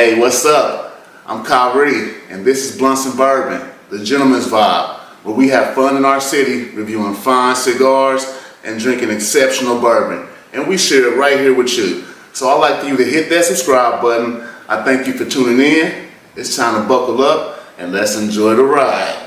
Hey, what's up? I'm Kaiyrie, and this is Blunts and Bourbon, the gentleman's vibe, where we have fun in our city, reviewing fine cigars and drinking exceptional bourbon. And we share it right here with you. So I'd like for you to hit that subscribe button. I thank you for tuning in. It's time to buckle up and let's enjoy the ride.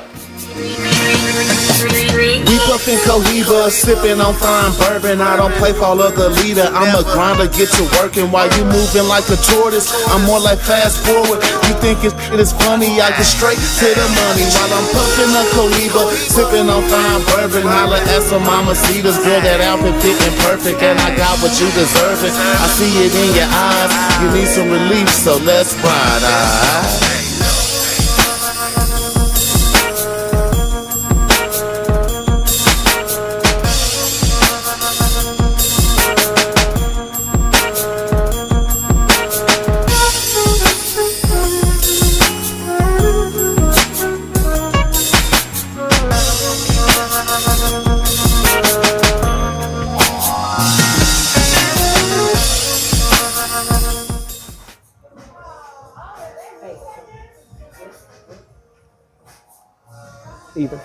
We puffin' Cohiba, sippin' on fine bourbon. I don't play for the leader. I'm a grinder, get to working while you moving like a tortoise. I'm more like fast forward. You think it is funny? I get straight to the money while I'm puffin' a Cohiba, sippin' on fine bourbon. Holla at some mamacitas, girl, that outfit fitting perfect, and I got what you deserving. I see it in your eyes. You need some relief, so let's ride. Either.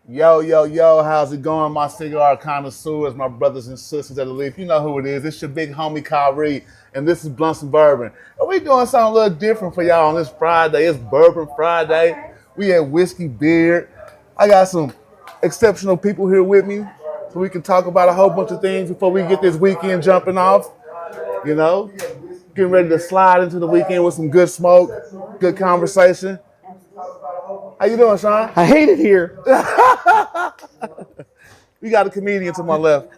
Yo, how's it going, my cigar connoisseurs, my brothers and sisters at the Leaf? You know who it is. It's your big homie Kaiyrie, and this is Blunts and Bourbon. And we doing something a little different for y'all on this Friday. It's Bourbon Friday. We had whiskey, beer. I got some exceptional people here with me, so we can talk about a whole bunch of things before we get this weekend jumping off. You know, getting ready to slide into the weekend with some good smoke, good conversation. How you doing, Sean? I hate it here. We got a comedian to my left.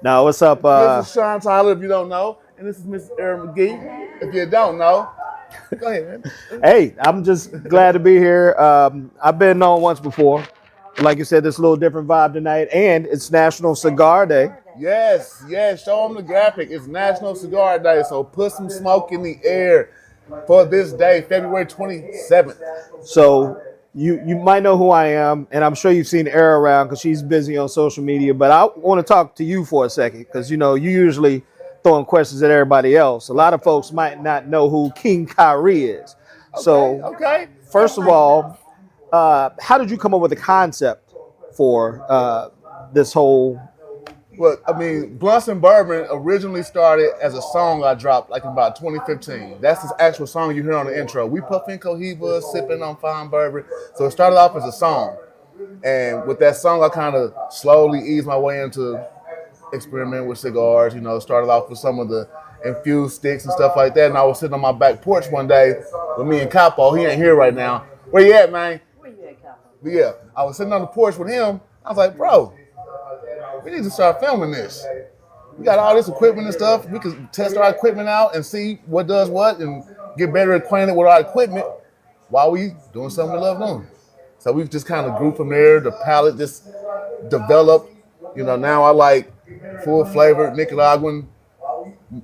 Now, what's up? This is Sean Tyler, if you don't know, and this is Miss Ara McGee, if you don't know. Go ahead, man. Hey, I'm just glad to be here. I've been on once before. Like you said, this a little different vibe tonight, and it's National Cigar Day. Yes, show them the graphic. It's National Cigar Day, so put some smoke in the air for this day, February 27th. So you might know who I am, and I'm sure you've seen Ara around because she's busy on social media. But I want to talk to you for a second because, you know, you usually throwing questions at everybody else. A lot of folks might not know who King Kaiyrie is. Okay. First of all, how did you come up with the concept for this whole? Well, I mean, Blunts and Bourbon originally started as a song I dropped like in about 2015. That's the actual song you hear on the intro. We puffin' Cohiba, sipping on fine bourbon. So it started off as a song. And with that song, I kind of slowly eased my way into experimenting with cigars. You know, started off with some of the infused sticks and stuff like that. And I was sitting on my back porch one day with me and Capo. He ain't here right now. Where you at, man? Where you at, Capo? But yeah, I was sitting on the porch with him. I was like, bro, we need to start filming this. We got all this equipment and stuff. We can test our equipment out and see what does what and get better acquainted with our equipment while we doing something we love doing. So we just kind of grew from there. The palate just developed. You know, now I like full flavored Nicaraguan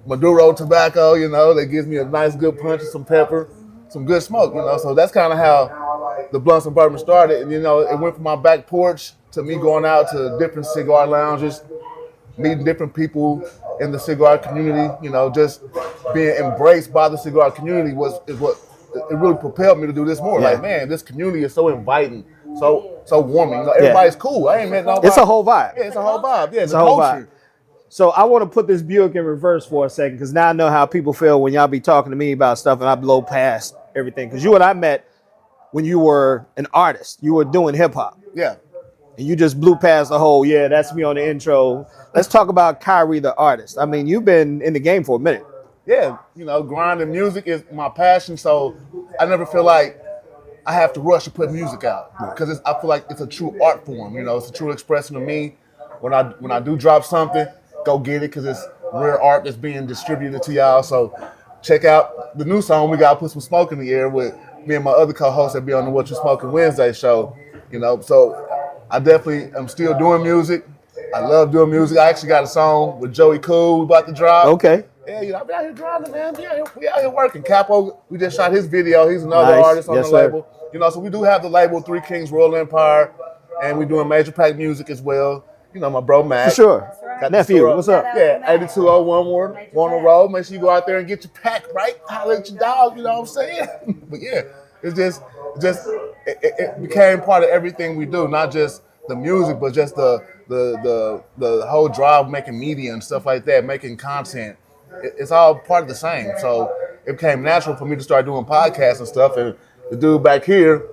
Maduro tobacco, you know, that gives me a nice good punch of some pepper, some good smoke, you know. So that's kind of how the Blunts and Bourbon started. And, you know, it went from my back porch to me going out to different cigar lounges, meeting different people in the cigar community, you know, just being embraced by the cigar community is what it really propelled me to do this more. Yeah. Like, man, this community is so inviting, so warming. You know, everybody's cool. I ain't met nobody. It's a whole vibe. Yeah, it's a whole vibe. Yeah, it's a whole vibe. So I want to put this Buick in reverse for a second because now I know how people feel when y'all be talking to me about stuff and I blow past everything. Because you and I met when you were an artist. You were doing hip hop. Yeah. And you just blew past the whole, yeah, that's me on the intro. Let's talk about Kaiyrie the artist. I mean, you've been in the game for a minute. Yeah, you know, grinding music is my passion, so I never feel like I have to rush to put music out because I feel like it's a true art form. You know, it's a true expression of me. When I do drop something, go get it because it's rare art that's being distributed to y'all. So check out the new song. We got to put some smoke in the air with me and my other co-hosts that be on the What You Smoking Wednesday show. You know, so I definitely am still doing music. I love doing music. I actually got a song with Joey Cool we about to drop. Okay. Yeah, you know, I've been out here grinding, man. We out here working. Capo, we just shot his video. He's another artist on the label. You know, so we do have the label Three Kings Royal Empire, and we're doing major pack music as well. You know, my bro Mac. For sure. Got the Nephew, store up. what's up? Yeah, 8201 Warner Road. Make sure you go out there and get your pack, right? Holler at your dog, you know what I'm saying? But yeah, it became part of everything we do, not just the music, but just the whole drive making media and stuff like that, making content. It's all part of the same. So it became natural for me to start doing podcasts and stuff. And the dude back here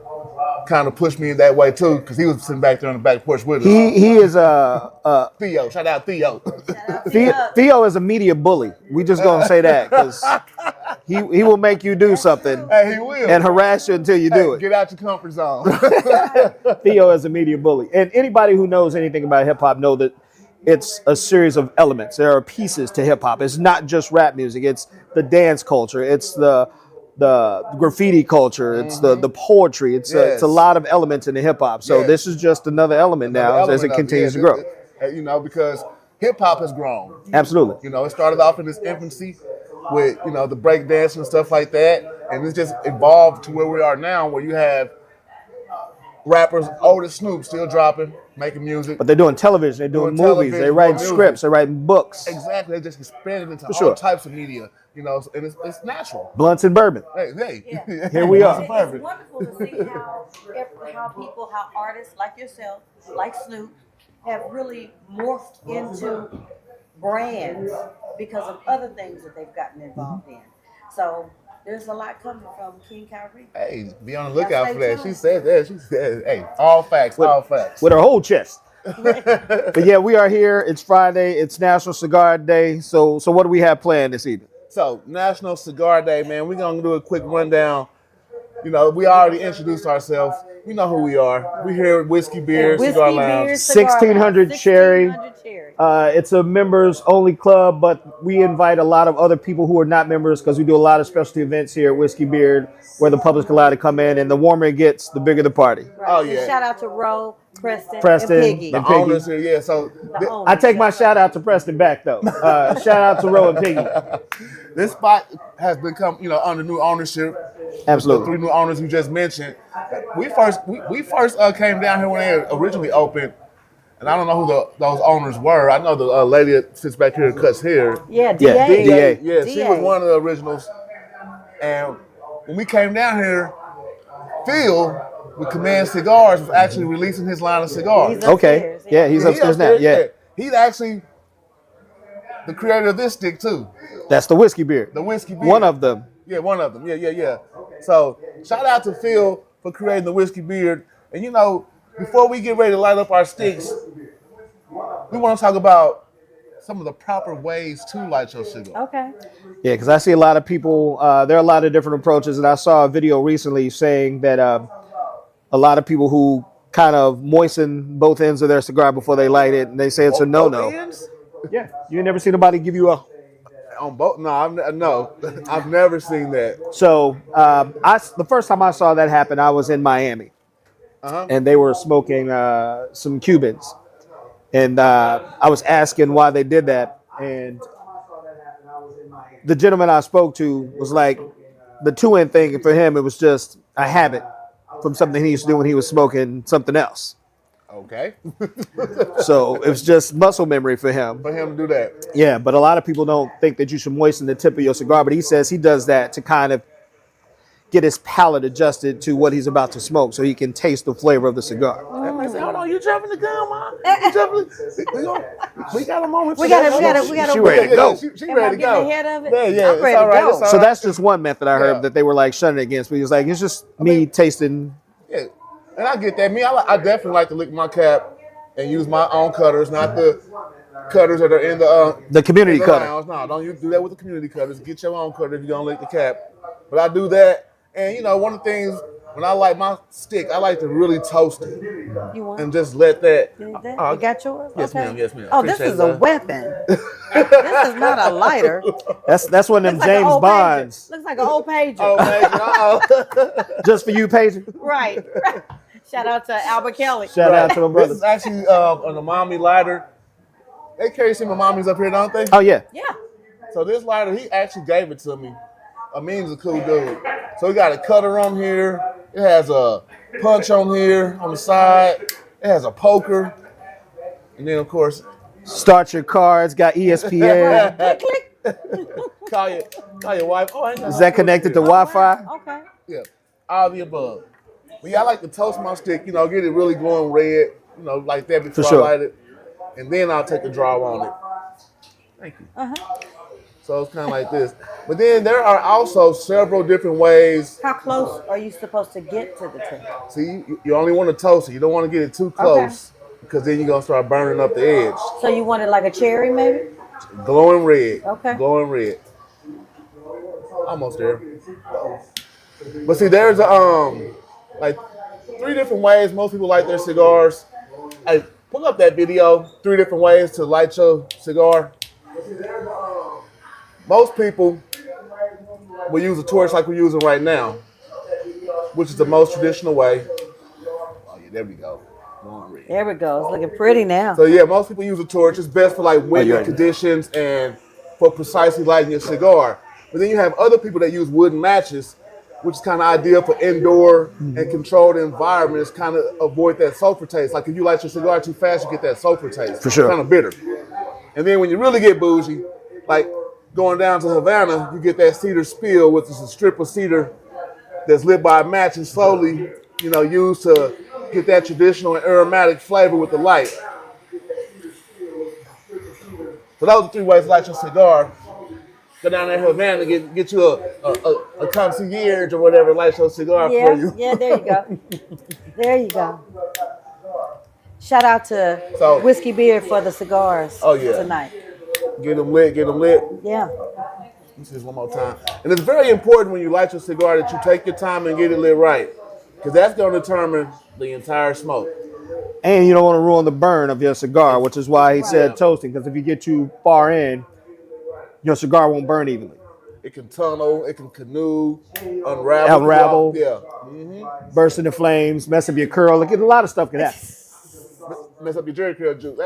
kind of pushed me in that way too, because he was sitting back there on the back porch with us. He is Theo, shout out Theo. Theo is a media bully. We just gonna say that because he will make you do something Hey, he will. and harass you until you do it. Get out your comfort zone. Theo is a media bully, and anybody who knows anything about hip hop know that it's a series of elements. There are pieces to hip hop. It's not just rap music. It's the dance culture. It's the graffiti culture. It's the poetry. It's a lot of elements in the hip hop. So this is just another element now as it continues to grow. You know, because hip hop has grown. Absolutely. You know, it started off in its infancy with, you know, the break dance and stuff like that. And it's just evolved to where we are now, where you have rappers, old as Snoop, still dropping, making music. But they're doing television, they're doing movies, they're writing scripts, they're writing books. Exactly. They just expanded into For sure. all types of media, you know, and it's natural. Blunts and bourbon. Hey. Yeah. Here we are. It's wonderful to see how artists like yourself, like Snoop, have really morphed into brands because of other things that they've gotten involved in. So there's a lot coming from King Kaiyrie. Hey, be on the lookout for that. She said that. She said, hey, all facts. With her whole chest. But yeah, we are here. It's Friday. It's National Cigar Day. So what do we have planned this evening? So, National Cigar Day, man. We're going to do a quick rundown. You know, we already introduced ourselves. We know who we are. We're here at Whiskey Beer Cigar Lounge. 1600 Cherry. It's a members only club, but we invite a lot of other people who are not members because we do a lot of specialty events here at Whiskey Beard where the public's allowed to come in, and the warmer it gets, the bigger the party. Right. Oh, And yeah. shout out to Ro, Preston, Preston, and Piggy. the The owners here, yeah. So, I take my shout out to Preston back though. Shout out to Ro and Piggy. this spot has become, you know, under new ownership. Absolutely. The three new owners you just mentioned. We first came down here when they originally opened, and I don't know who those owners were. I know the lady that sits back here and cuts hair. Yeah, Yeah, DA. DA. Yeah, she DA. was one of the originals. And when we came down here, Phil with Command Cigars was actually releasing his line of cigars. He's Okay. upstairs, Yeah, he's upstairs now. Yeah. He's actually the creator of this stick too, That's the Whiskey Beard. the Whiskey Beard. One of them. Yeah, one of them. Yeah. So shout out to Phil for creating the Whiskey Beard. And you know, before we get ready to light up our sticks, we want to talk about some of the proper ways to light your cigar. Okay. Yeah, because I see a lot of people, there are a lot of different approaches, and I saw a video recently saying that a lot of people who kind of moisten both ends of their cigar before they light it, and they say it's a no-no. Ends? Yeah, you ain't never seen nobody give you a... On both? No, I've never seen that. So the first time I saw that happen, I was in Miami, and they were smoking some Cubans, and I was asking why they did that, and the gentleman I spoke to was like, the two-end thing for him, it was just a habit from something he used to do when he was smoking something else. Okay. So it was just muscle memory for him. For him to do that. Yeah, but a lot of people don't think that you should moisten the tip of your cigar, but he says he does that to kind of get his palate adjusted to what he's about to smoke so he can taste the flavor of the cigar. I said, hold on, you jumping the gun, Mom? You jumping? We got a moment. We got She ready to go. She Am I ready to getting go. ahead of it? Yeah, I'm ready it's all to right. go. It's all So right. that's just one method I heard Yeah. that they were like shunning against, but he was like, it's just me tasting. Yeah, and I get that. I definitely like to lick my cap and use my own cutters, not the cutters that are in The community in the cutter. lounge. No, don't you do that with the community cutters. Get your own cutter if you're gonna lick the cap. But I do that, and you know, one of the things when I light my stick, I like to really toast it You want? and just let that. You got yours? Yes, Okay. ma'am. Yes, ma'am. Oh, this Appreciate is that. a weapon. This is not a lighter. That's one of them Looks like an James old Bonds. pager. Looks like an old pager. Oh, man, Just for you, Paige. Right. Shout out to Albert Kelly. Shout out to my This brothers. is actually an Umami lighter. They carry some Umamis up here, don't they? Oh, yeah. Yeah. So this lighter, he actually gave it to me. Amin's a cool dude. So he got a cutter on here. It has a punch on here on the side. It has a poker. And then, of course, Start your car. It's got ESPN. Click, click. Call your wife. Oh, I ain't got Is that connected to Wi-Fi? Okay. Yeah, all the above. But yeah, I like to toast my stick, you know, get it really glowing red, you know, like that before sure. I light it. And then I'll take a draw on it. Thank you. So it's kind of like this. But then there are also several different ways. How close are you supposed to get to the tip? See, you only want to toast it. You don't want to get it too close because then you're going to start burning up the edge. So you want it like a cherry, maybe? Glowing red. Okay. Glowing red. Almost there. But see, there's like 3 different ways most people light their cigars. Hey, pull up that video. 3 different ways to light your cigar. Most people will use a torch like we're using right now, which is the most traditional way. Oh yeah, there we go. There we go. It's looking pretty now. So yeah, most people use a torch. It's best for like windy conditions and for precisely lighting your cigar. But then you have other people that use wooden matches, which is kind of ideal for indoor and controlled environments, kind of avoid that sulfur taste. Like if you light your cigar too fast, you get that sulfur taste. For sure. Kind of bitter. And then when you really get bougie, like going down to Havana, you get that cedar spill, which is a strip of cedar that's lit by a match and slowly, you know, used to get that traditional and aromatic flavor with the light. So those are 3 ways to light your cigar. Go down there to Havana, get you a concierge or whatever, light your cigar for you. Yeah, there you go. There you go. Shout out to Whiskey Beard for the cigars tonight. Get them lit, get them lit. Yeah. Let me see this one more time. And it's very important when you light your cigar that you take your time and get it lit right, because that's going to determine the entire smoke. And you don't want to ruin the burn of your cigar, which is why he said toasting, because if you get too far in, your cigar won't burn evenly. It can tunnel, it can canoe, unravel. Yeah. Mm-hmm. Burst into flames, mess up your curl. Look, a lot of stuff can happen. Mess up your jerry curl juice.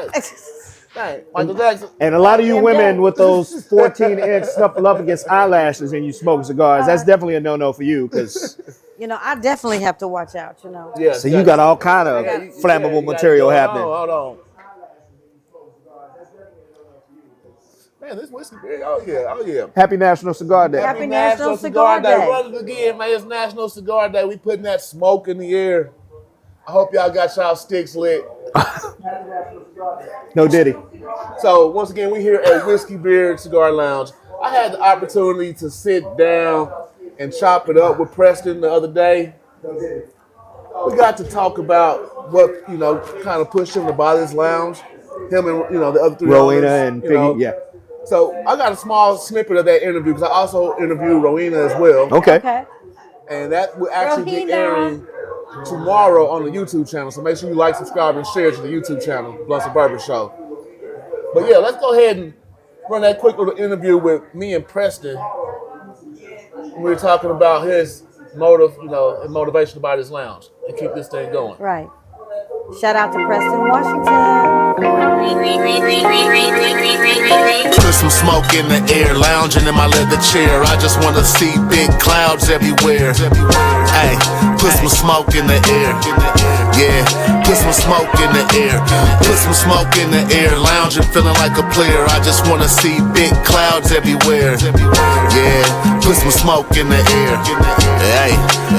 Hey, Michael Jackson. And a lot of you women with those 14-inch snuffleupagus eyelashes and you smoke cigars, that's definitely a no-no for you, because you know, I definitely have to watch out, you know. Yeah, so you got all kind of flammable material happening. Hold on. Man, this whiskey beer, oh yeah. Happy National Cigar Day. Happy National Cigar Day. Brothers again, man, it's National Cigar Day. We putting that smoke in the air. I hope y'all got y'all sticks lit. No diddy. So once again, we here at Whiskey Beard Cigar Lounge. I had the opportunity to sit down and chop it up with Preston the other day. We got to talk about what, you know, kind of pushed him to buy this lounge. Him and, you know, the other 3 Rowena owners, and Piggy, know. yeah. So I got a small snippet of that interview because I also interviewed Rowena as well. Okay. And that will actually be airing tomorrow on the YouTube channel. So make sure you like, subscribe, and share to the YouTube channel, Blunts and Bourbon Show. But yeah, let's go ahead and run that quick little interview with me and Preston. We were talking about his motive, you know, and motivation to buy this lounge and keep this thing going. Right. Shout out to Preston, Washington. Put some smoke in the air, lounging in my leather chair. I just wanna see big clouds everywhere. Hey, put some smoke in the air. Yeah, put some smoke in the air. Put some smoke in the air, lounging, feeling like a player. I just wanna see big clouds everywhere. Yeah, put some smoke in the air. Hey,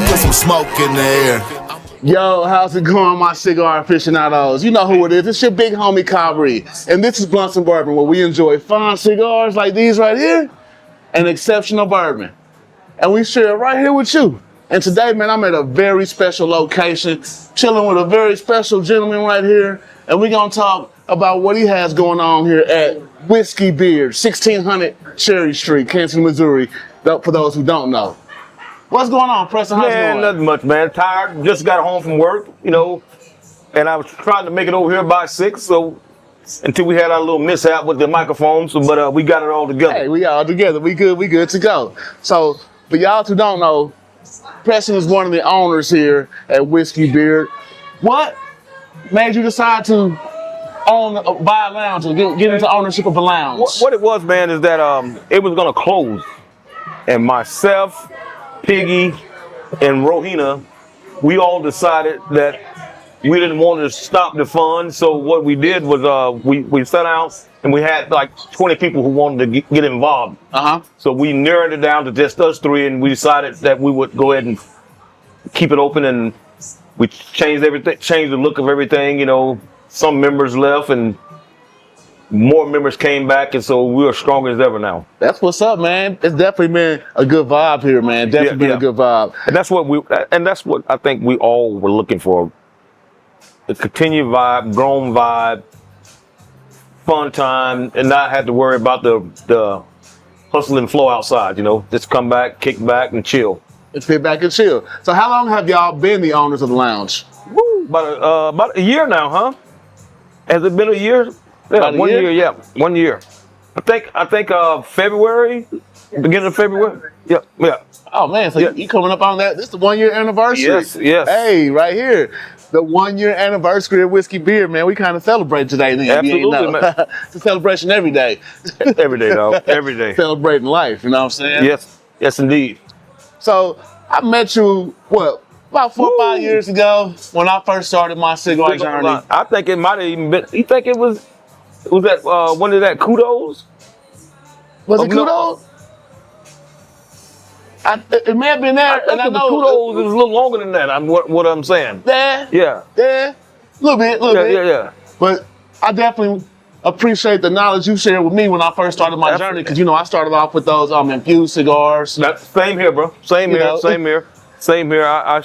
put some smoke in the air. Yo, how's it going, my cigar aficionados? You know who it is. It's your big homie, Kaiyrie. And this is Blunts and Bourbon, where we enjoy fine cigars like these right here and exceptional bourbon. And we share it right here with you. And today, man, I'm at a very special location, chilling with a very special gentleman right here. And we're going to talk about what he has going on here at Whiskey Beard, 1600 Cherry Street, Kansas, Missouri, for those who don't know. What's going on, Preston? How's it going? Nothing much, man. Tired. Just got home from work, you know, and I was trying to make it over here by 6, so until we had our little mishap with the microphones, but we got it all together. Hey, we all together. We good to go. So, for y'all who don't know, Preston is one of the owners here at Whiskey Beard. What made you decide to buy a lounge and get into ownership of a lounge? What it was, man, is that it was gonna close, and myself, Piggy, and Rowena, we all decided that, we didn't want to stop the fun. So what we did was we sat down and we had like 20 people who wanted to get involved. So we narrowed it down to just us three, and we decided that we would go ahead and keep it open, and we changed everything, changed the look of everything. You know, some members left and more members came back, and so we are stronger as ever now. That's what's up, man. It's definitely been a good vibe here, man. Definitely been a good vibe. And that's what I think we all were looking for. The continued vibe, grown vibe, fun time, and not have to worry about the hustle and flow outside, you know. Just come back, kick back, and chill. And sit back and chill. So how long have y'all been the owners of the lounge? Woo, about a year now, huh? Has it been a year? Yeah, 1 year? Yeah, 1 year. I think February, beginning of February. Yeah. Oh man, so you coming up on that? This is the 1 year anniversary. Yes. Hey, right here. The 1 year anniversary of Whiskey Beer, man. We kind of celebrate today. Then, absolutely, man. It's a celebration every day. Every day, dog. Every day. Celebrating life, you know what I'm saying? Yes, indeed. So I met you, about 4 or 5 years ago when I first started my cigar journey. I think it might have even been, you think it was that, one of that Kudos? Was it Kudos? It may have been there. And I know Kudos was a little longer than that. What I'm saying. Yeah. A little bit. Yeah. But I definitely appreciate the knowledge you shared with me when I first started my journey, because I started off with those infused cigars. Same here, bro. Same here. I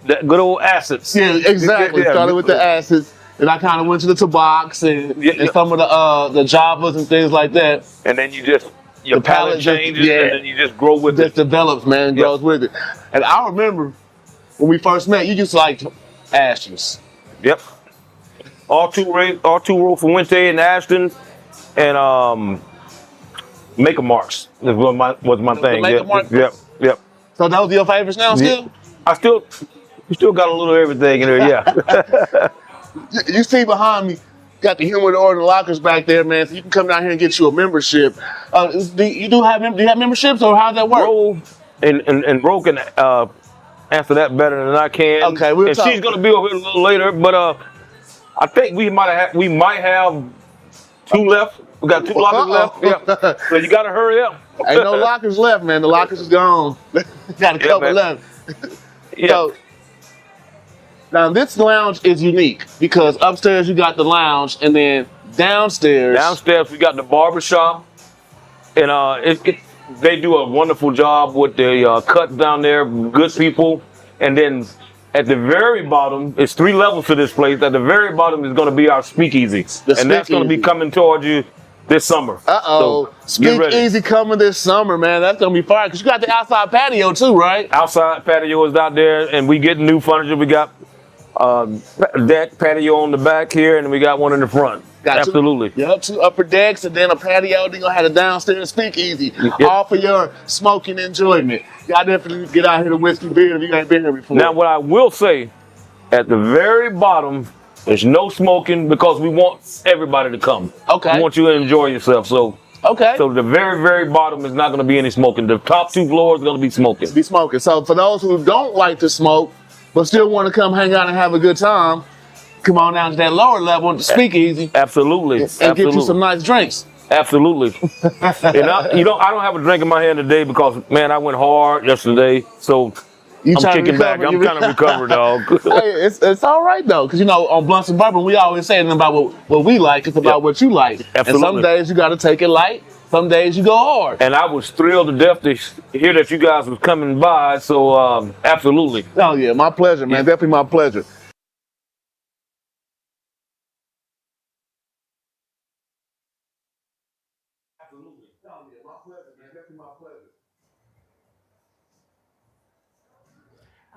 that good old acids. Yeah, exactly. Started with the acids, and I kind of went to the tobacs and some of the Javas and things like that. And then your palate changes, and then you just grow with it. Just develops, man, grows with it. And I remember when we first met, you just liked Ashtons. Yep. Arturo Fuente and Ashton, and Maker Marks was my thing. Yep. So those are your favorites now, still? You still got a little of everything in there, yeah. You see behind me, got the Humidor Order lockers back there, man. So you can come down here and get you a membership. Do you have memberships, or how does that work? Ro and Ro can answer that better than I can. Okay, we'll talk. She's gonna be over here a little later, but I think we might have 2 left. We got 2 lockers left. Yeah. So you gotta hurry up. Ain't no lockers left, man. The lockers is gone. Got a couple left. Yeah. So, now this lounge is unique because upstairs you got the lounge, and then downstairs we got the barbershop, and they do a wonderful job with the cuts down there. Good people, and then at the very bottom, it's 3 levels to this place. At the very bottom is going to be our speakeasy, that's going to be coming towards you this summer. So speakeasy coming this summer, man. That's going to be fire because you got the outside patio too, right? Outside patio is out there, and we get new furniture. We got deck patio on the back here, and we got one in the front. Absolutely. 2 upper decks and then a patio. Then you're going to have a downstairs speakeasy. All for your smoking enjoyment. Y'all definitely get out here to Whiskey Beer if you ain't been here before. Now, what I will say, at the very bottom, there's no smoking because we want everybody to come. Okay. We want you to enjoy yourself. So the very, very bottom is not going to be any smoking. The top 2 floors are going to be smoking. So for those who don't like to smoke, but still want to come hang out and have a good time, come on down to that lower level and speakeasy. Absolutely. And get you some nice drinks. Absolutely. And I don't have a drink in my hand today because, man, I went hard yesterday. So I'm kicking back. I'm kind of recovered, dog. Hey, it's all right, though, because, on Blunts and Bourbon, we always say about what we like. It's about what you like. Absolutely. And some days you got to take it light. Some days you go hard. And I was thrilled to death to hear that you guys was coming by. So, absolutely. Oh, yeah, my pleasure, man. Definitely my pleasure.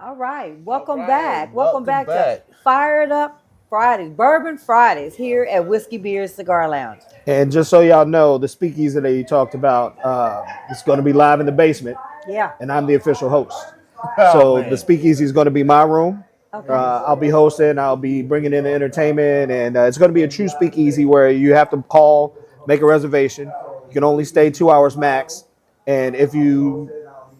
All right, welcome back. Welcome back to Fired Up Fridays, Bourbon Fridays here at Whiskey Beer Cigar Lounge. And just so y'all know, the speakeasy that you talked about, it's going to be live in the basement. Yeah. And I'm the official host. So the speakeasy is going to be my room. Okay. I'll be hosting. I'll be bringing in the entertainment. And it's going to be a true speakeasy where you have to call, make a reservation. You can only stay 2 hours max. And if you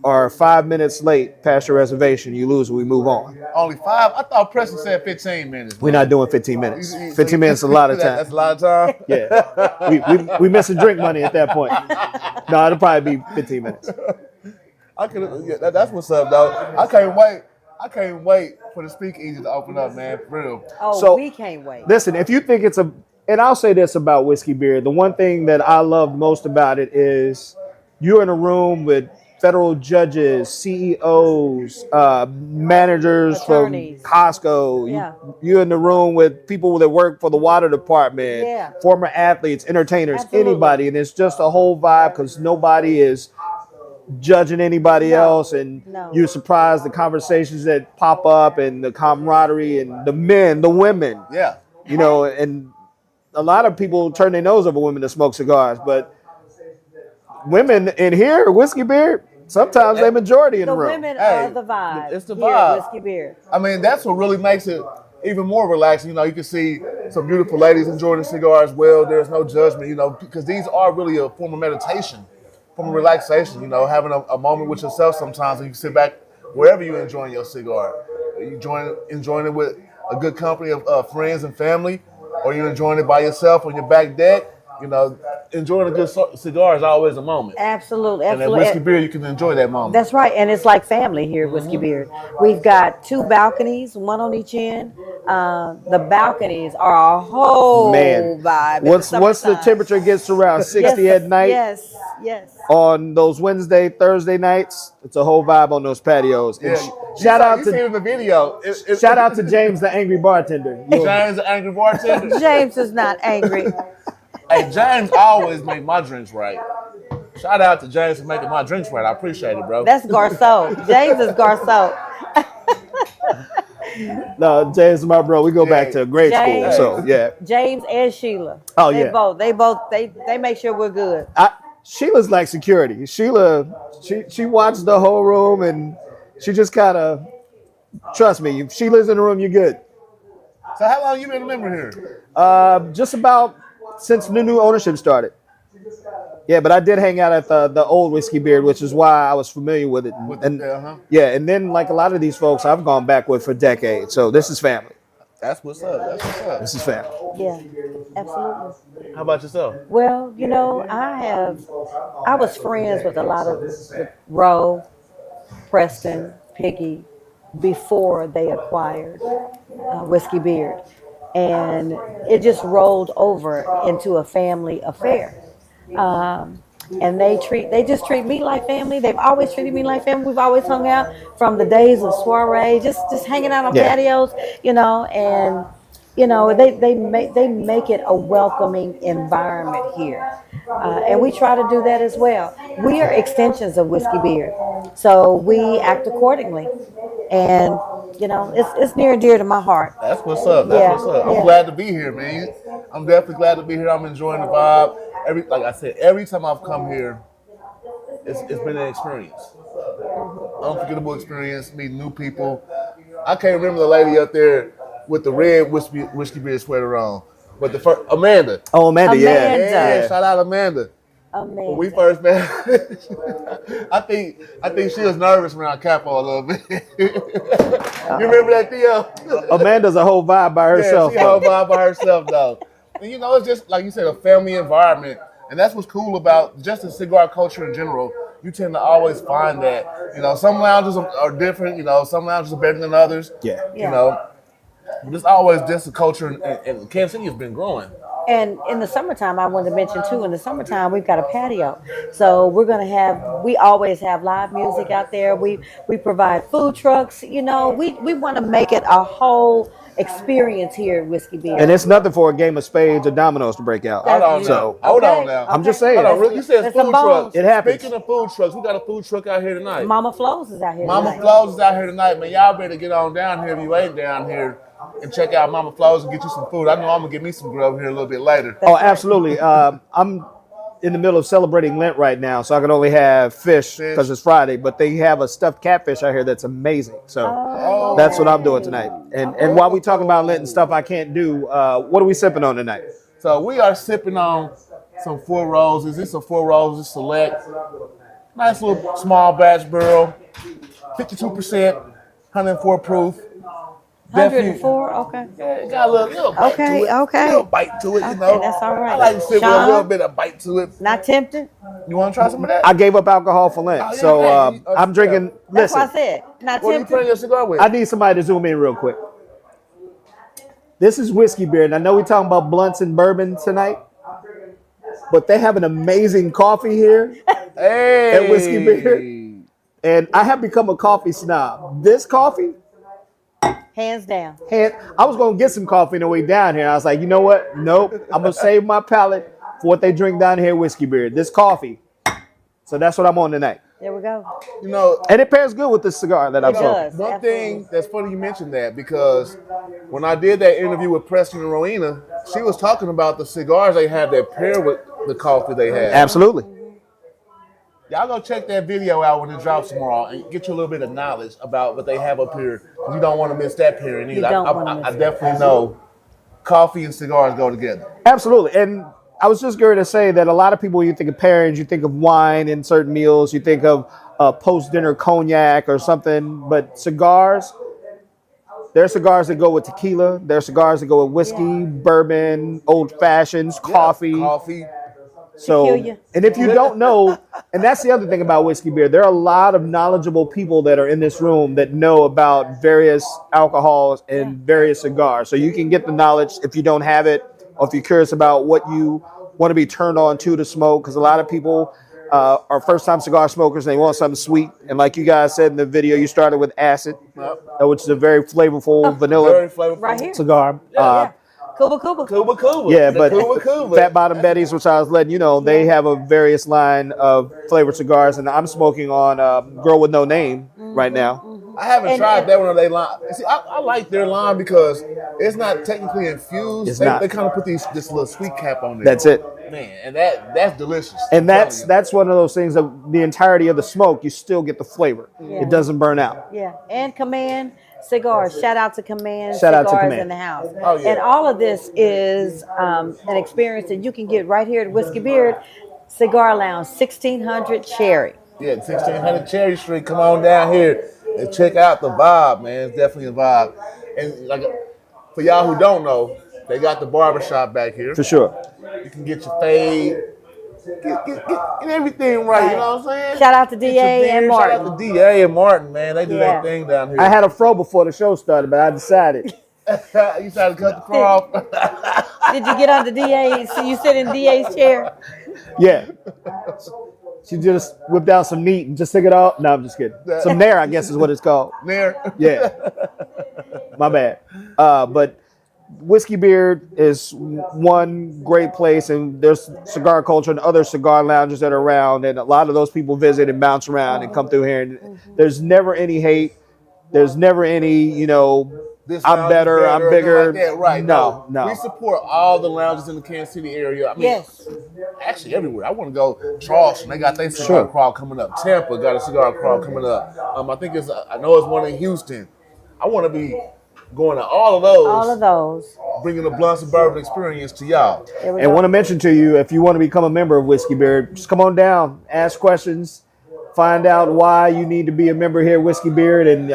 are 5 minutes late past your reservation, you lose and we move on. Only 5? I thought Preston said 15 minutes. We're not doing 15 minutes. 15 minutes is a lot of time. That's a lot of time. Yeah. We missing drink money at that point. No, it'll probably be 15 minutes. That's what's up, though. I can't wait. I can't wait for the speakeasy to open up, man. For real. Oh, So, we can't wait. Listen, if you think it's and I'll say this about Whiskey Beard, the one thing that I loved most about it is you're in a room with federal judges, CEOs, managers Attorneys. from Costco. Yeah. You're in the room with people that work for the water department, Yeah. former athletes, entertainers, Absolutely. anybody. And it's just a whole vibe because nobody is judging anybody else. And No. you're surprised the conversations that pop up and the camaraderie and the men, the women. Yeah. You know, and a lot of people turn their nose over women that smoke cigars, but women in here, Whiskey Beard, sometimes they majority in the The room. women Hey, are the vibe. it's the here vibe. at Whiskey Beard. I mean, that's what really makes it even more relaxing. You know, you can see some beautiful ladies enjoying the cigar as well. There's no judgment, you know, because these are really a form of meditation, form of relaxation, you know, having a moment with yourself sometimes. And you can sit back wherever you're enjoying your cigar. You enjoying it with a good company of friends and family, or you're enjoying it by yourself on your back deck. You know, enjoying a good cigar is always a moment. Absolutely. And at Absolutely. Whiskey Beer, you can enjoy that moment. That's right, and it's like family here at Whiskey Beard. We've got 2 balconies, one on each end. The balconies are a whole Man, vibe. in once the summertime. temperature gets around 60 Yes, at night, Yes, yes. on those Wednesday, Thursday nights, it's a whole vibe on those patios. And shout out you see it to in the video. shout out to James, the angry bartender. James, the angry bartender. James is not angry. Hey, James always make my drinks right. Shout out to James for making my drinks right. I appreciate it, bro. That's Garceau. James is Garceau. No, James is my bro. We go back to grade school. James. So yeah. James and Sheila. Oh, They yeah. both. They make sure we're good. Sheila's like security. Sheila, she watched the whole room and she just kind of, trust me, if Sheila's in the room, you're good. So how long you been a member here? Just about since the new ownership started. Yeah, but I did hang out at the old Whiskey Beard, which is why I was familiar with it. Yeah, and then like a lot of these folks I've gone back with for decades. So this is family. That's what's up. That's what's up. This is family. Yeah, absolutely. How about yourself? Well, you know, I was friends with a lot of Roe, Preston, Piggy before they acquired Whiskey Beard. And it just rolled over into a family affair. And they just treat me like family. They've always treated me like family. We've always hung out from the days of soiree, just hanging out on patios, you know, and you know, they make it a welcoming environment here. And we try to do that as well. We are extensions of Whiskey Beard. So we act accordingly. And you know, it's near and dear to my heart. That's what's up. That's what's up. I'm glad to be here, man. I'm definitely glad to be here. I'm enjoying the vibe. Like I said, every time I've come here, it's been an experience. Unforgettable experience, meeting new people. I can't remember the lady up there with the red whiskey beer sweater on. But the first, Amanda. Oh, Amanda, yeah. Yeah, shout out Amanda. Amazing. When we first met, I think she was nervous around Capo a little bit. You remember that, Theo? Amanda's a whole vibe by herself. Yeah, she's a whole vibe by herself, though. And you know, it's just like you said, a family environment, and that's what's cool about just the cigar culture in general. You tend to always find that. You know, some lounges are different. You know, some lounges are better than others. Yeah. You know, but it's always just the culture, and Kansas City has been growing. And in the summertime, I wanted to mention too, in the summertime, we've got a patio. So we always have live music out there. We provide food trucks. You know, we want to make it a whole experience here at Whiskey Beard. And it's nothing for a game of spades or dominoes to break out. Hold on So now. Hold on now. I'm just saying. Hold on, you said That's food some bones. trucks. It happens. Speaking of food trucks, we got a food truck out here tonight. Mama Flo's is out here Mama tonight. Flo's is out here tonight, man. Y'all better get on down here if you ain't down here and check out Mama Flo's and get you some food. I know I'm gonna get me some grub here a little bit later. Oh, absolutely. I'm in the middle of celebrating Lent right now, so I can only have fish because it's Friday. But they have a stuffed catfish out here that's amazing. So that's what I'm doing tonight. And while we talking about Lent and stuff I can't do, what are we sipping on tonight? So we are sipping on some Four Roses. It's a Four Roses Select. Nice little small batch barrel, 52%, 104 proof. 104. Okay. Yeah, it got a little bite to it. Okay. A little bite to it, you know. That's all right. I like to sit with a Sean? little bit of bite to it. Not tempted. You want to try some of that? I gave up alcohol for Lent, Oh, yeah, so hey, I'm drinking. That's Listen, what I said. Not What are you tempted. putting your cigar with? I need somebody to zoom in real quick. This is Whiskey Beard, and I know we're talking about blunts and bourbon tonight, but they have an amazing coffee here Hey. at Whiskey Beard, and I have become a coffee snob. This coffee, Hands down. and I was gonna get some coffee on the way down here. I was like, you know what? Nope, I'm gonna save my palate for what they drink down here at Whiskey Beard. This coffee, so that's what I'm on tonight, There we go. You know, and it pairs good with the cigar that I'm It smoking. does. one Absolutely. thing that's funny you mentioned that because when I did that interview with Preston and Rowena, she was talking about the cigars they have that pair with the coffee they have. Absolutely. Y'all go check that video out when it drops tomorrow and get you a little bit of knowledge about what they have up here. You don't want to miss that pairing either. don't wanna miss I it. definitely know coffee and cigars go together. Absolutely. And I was just going to say that a lot of people, when you think of pairings, you think of wine in certain meals, you think of post-dinner cognac or something, but cigars, there are cigars that go with tequila, there are cigars that go with whiskey, bourbon, old fashions, coffee. Coffee. So, Tequila. and if you don't know, and that's the other thing about Whiskey Beer, there are a lot of knowledgeable people that are in this room that know about various alcohols and various cigars. So you can get the knowledge if you don't have it, or if you're curious about what you want to be turned on to smoke, because a lot of people are first-time cigar smokers and they want something sweet. And like you guys said in the video, you started with acid, which is a very flavorful vanilla Very flavorful. Right here. cigar. Yeah. Cuba Cuba. Cuba Cuba. Yeah, The but Cuba Cuba. Fat Bottom Betty's, which I was letting you know, they have a various line of flavored cigars, and I'm smoking on Girl with No Name right now. I haven't And- tried that one on their line. See, I like their line because it's not technically infused. It's not. They kind of put this little sweet cap on there. That's it. Man, and that's delicious. And I'm telling you. that's one of those things that the entirety of the smoke, you still get the flavor. Yeah. It doesn't burn out. Yeah, and Command Cigars. Shout out to Command Shout out to Cigars Command. in the house. Oh, yeah. And all of this is an experience that you can get right here at Whiskey Beard Cigar Lounge, 1600 Cherry. Yeah, 1600 Cherry Street. Come on down here and check out the vibe, man. It's definitely a vibe. And like for y'all who don't know, they got the barbershop back here. For sure. You can get your fade, get everything right. You know what I'm saying? Shout out to Get your DA and beard. Martin. Shout out to DA and Martin, man. They do Yeah. their thing down here. I had a fro before the show started, but I decided. You tried to cut the fur off. Did you get on the DA? So you sit in DA's chair? Yeah. She just whipped out some meat and just took it off. No, I'm just kidding. Some Nair, I guess is what it's called. There. Yeah. My bad. But Whiskey Beard is one great place, and there's cigar culture and other cigar lounges that are around, and a lot of those people visit and bounce around and come through here. And there's never any hate. There's never any, This I'm lounge is better, I'm or anything bigger. Like that. Right. No. We support all the lounges in the Kansas City area. I mean, Yes. actually everywhere. I want to go Charleston. They got their cigar Sure. crawl coming up. Tampa got a cigar crawl coming up. I think I know it's one in Houston. I want to be going to all of those. All of those. Bringing the blunts and bourbon experience to y'all. There we And go. want to mention to you, if you want to become a member of Whiskey Beard, just come on down, ask questions, find out why you need to be a member here at Whiskey Beard, and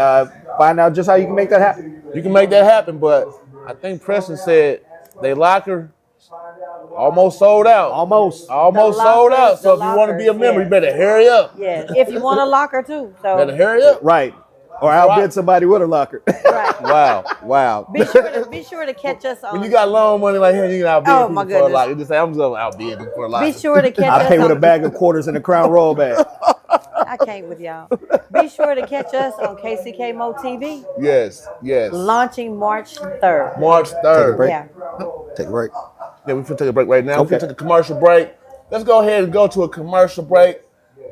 find out just how you can make that happen. You can make that happen, but I think Preston said they locker almost sold out. Almost. Almost The sold out. lockers, So if the you want to be a lockers, member, yeah. you better hurry up. Yeah, if you want a locker too. Better So hurry up. Right. Or outbid somebody with a locker. right. Wow. Be sure to catch us on. When you got loan money like him, you can outbid Oh, people my for a goodness. lot. You just say, I'm just going to outbid them for a lot. Be sure to catch I us pay with a on. bag of quarters and a Crown Royal bag. I can't with y'all. Be sure to catch us on KCK Mo TV, Yes. launching March 3rd. March 3rd. break. Yeah. Take a break. Yeah, we're going to take a break right now. We're Okay. going to take a commercial break. Let's go ahead and go to a commercial break.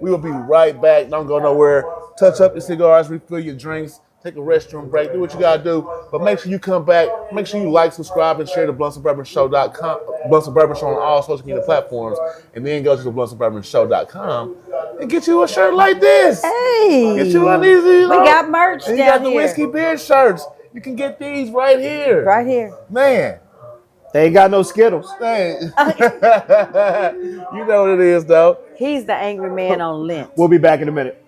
We will be right back. Don't go nowhere. Touch up your cigars, refill your drinks, take a restroom break, do what you got to do. But make sure you come back. Make sure you like, subscribe, and share the BluntsandBourbonShow.com, Blunts and Bourbon Show on all social media platforms. And then go to the BluntsandBourbonShow.com and get you a shirt like this. Hey. Get you one of these. We got merch And you down got the here. Whiskey Beard shirts. You can get these right here. Right here. Man. They ain't got no Skittles. Hey. You know what it is, though. He's the angry man on lint. We'll be back in a minute.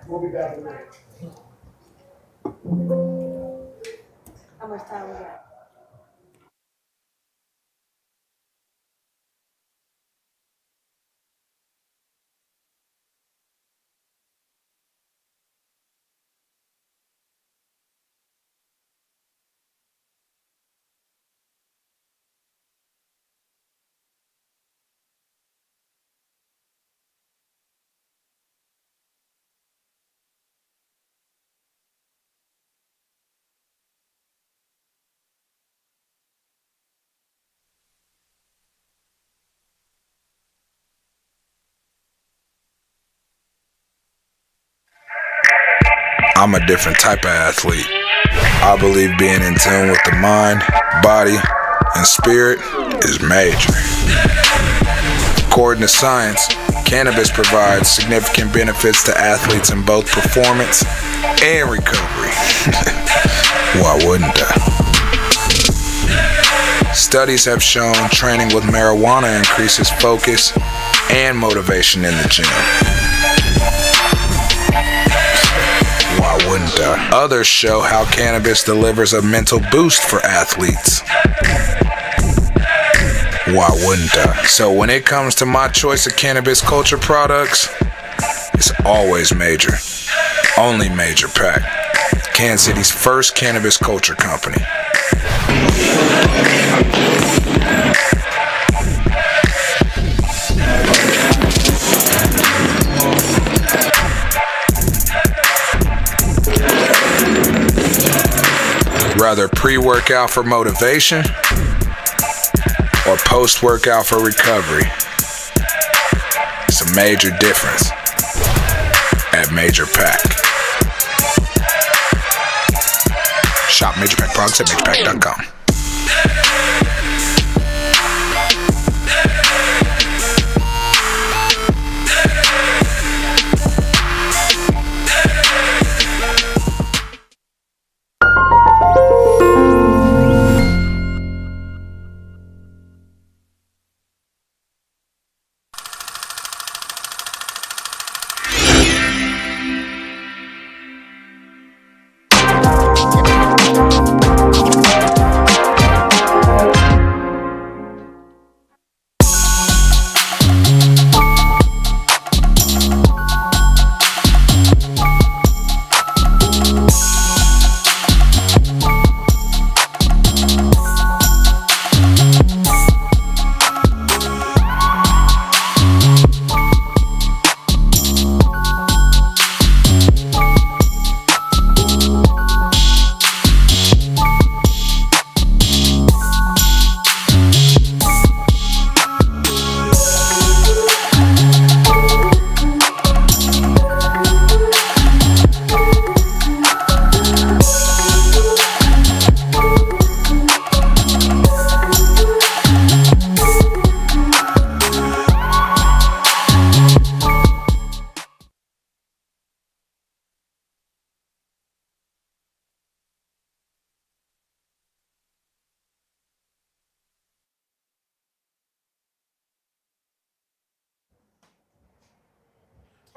We'll be back in a minute. How much time we got? I'm a different type of athlete. I believe being in tune with the mind, body, and spirit is major. According to science, cannabis provides significant benefits to athletes in both performance and recovery. Why wouldn't I? Studies have shown training with marijuana increases focus and motivation in the gym. Why wouldn't I? Others show how cannabis delivers a mental boost for athletes. Why wouldn't I? So when it comes to my choice of cannabis culture products, it's always major. Only Major Pack. Kansas City's first cannabis culture company. Rather pre-workout for motivation or post-workout for recovery. It's a major difference at Major Pack. Shop Major Pack products at majorpack.com.